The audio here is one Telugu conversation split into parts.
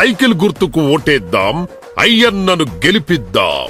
సైకిల్ గుర్తుకు ఓటేద్దాం, అయ్యన్నను గెలిపిద్దాం.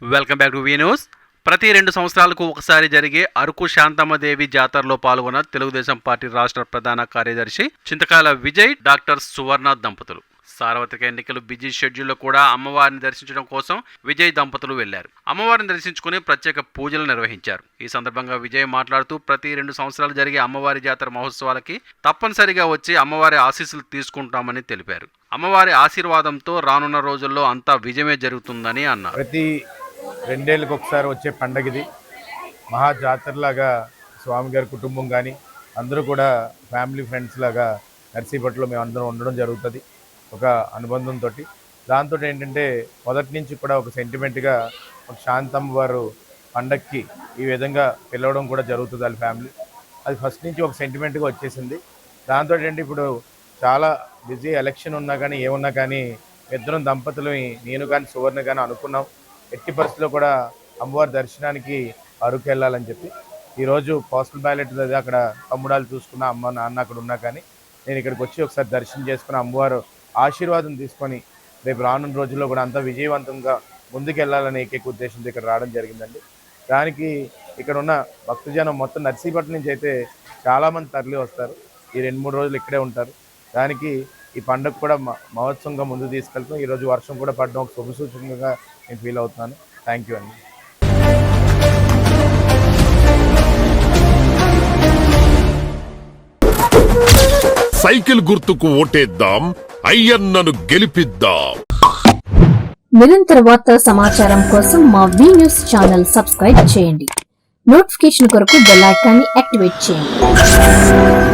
Welcome back to V news. ప్రతి 2 సంవత్సరాలకు ఒకసారి జరిగే అరకు శాంతమ్మదేవి జాతరలో పాల్గొన్న తెలుగుదేశం పార్టీ రాష్ట్ర ప్రధాన కార్యదర్శి చింతకాయల విజయ్, డాక్టర్ సువర్ణ దంపతులు సార్వత్రిక ఎన్నికలు బిజీ షెడ్యూల్లో కూడా అమ్మవారిని దర్శించడం కోసం విజయ్ దంపతులు వెళ్లారు. అమ్మవారిని దర్శించుకుని ప్రత్యేక పూజలు నిర్వహించారు. ఈ సందర్భంగా విజయ్ మాట్లాడుతూ ప్రతి 2 సంవత్సరాలు జరిగే అమ్మవారి జాతర మహోత్సవాలకి తప్పనిసరిగా వచ్చి అమ్మవారి ఆశీస్సులు తీసుకుంటామని తెలిపారు. అమ్మవారి ఆశీర్వాదంతో రానున్న రోజుల్లో అంతా విజయమే జరుగుతుందని అన్నారు. ప్రతి 2 ఏళ్ళకి ఒకసారి వచ్చే పండగ ఇది. మహా జాతరలాగా స్వామిగారి కుటుంబం కానీ అందరూ కూడా ఫ్యామిలీ ఫ్రెండ్స్ లాగా నర్సీపట్నంలో మేము అందరం ఉండడం జరుగుతుంది ఒక అనుబంధంతో. దాంతో ఏంటంటే మొదటి నుంచి కూడా ఒక సెంటిమెంట్గా ఒక శాంతమ్మ వారు పండక్కి ఈ విధంగా పిలవడం కూడా జరుగుతుంది వాళ్ళ ఫ్యామిలీ. అది ఫస్ట్ నుంచి ఒక సెంటిమెంట్గా వచ్చేసింది. దాంతో ఏంటంటే ఇప్పుడు చాలా బిజీ ఎలక్షన్ ఉన్నా కానీ ఏమున్నా కానీ ఇద్దరం దంపతులు నేను కానీ సువర్ణ కానీ అనుకున్నాం ఎట్టి పరిస్థితిలో కూడా అమ్మవారి దర్శనానికి అరకు వెళ్ళాలని చెప్పి. ఈరోజు పోస్టల్ బ్యాలెట్ అది అక్కడ తమ్ముడాలు చూసుకున్న అమ్మ నాన్న అక్కడ ఉన్నా కానీ నేను ఇక్కడికి వచ్చి ఒకసారి దర్శనం చేసుకుని అమ్మవారు ఆశీర్వాదం తీసుకొని రేపు రానున్న రోజుల్లో కూడా అంతా విజయవంతంగా ముందుకెళ్లాలనే ఏకైక ఉద్దేశంతో ఇక్కడ రావడం జరిగిందండి. దానికి ఇక్కడ ఉన్న భక్తజనం మొత్తం నర్సీపట్నం నుంచి అయితే చాలామంది తరలి వస్తారు. ఈ 2-3 రోజులు ఇక్కడే ఉంటారు. దానికి ఈ పండుగ కూడా మహోత్సవంగా ముందు తీసుకెళ్తాం. ఈరోజు వర్షం కూడా పడడం ఒక శుభసూచకంగా నేను ఫీల్ అవుతున్నాను. థ్యాంక్ యూ అండి. సైకిల్ గుర్తుకు ఓటేద్దాం, అయ్యన్నను గెలిపిద్దాం. నిరంతర వార్తా సమాచారం కోసం మా వి న్యూస్ ఛానల్ సబ్స్క్రైబ్ చేయండి. నోటిఫికేషన్ కొరకు బెల్ ఐకాన్ని యాక్టివేట్ చేయండి.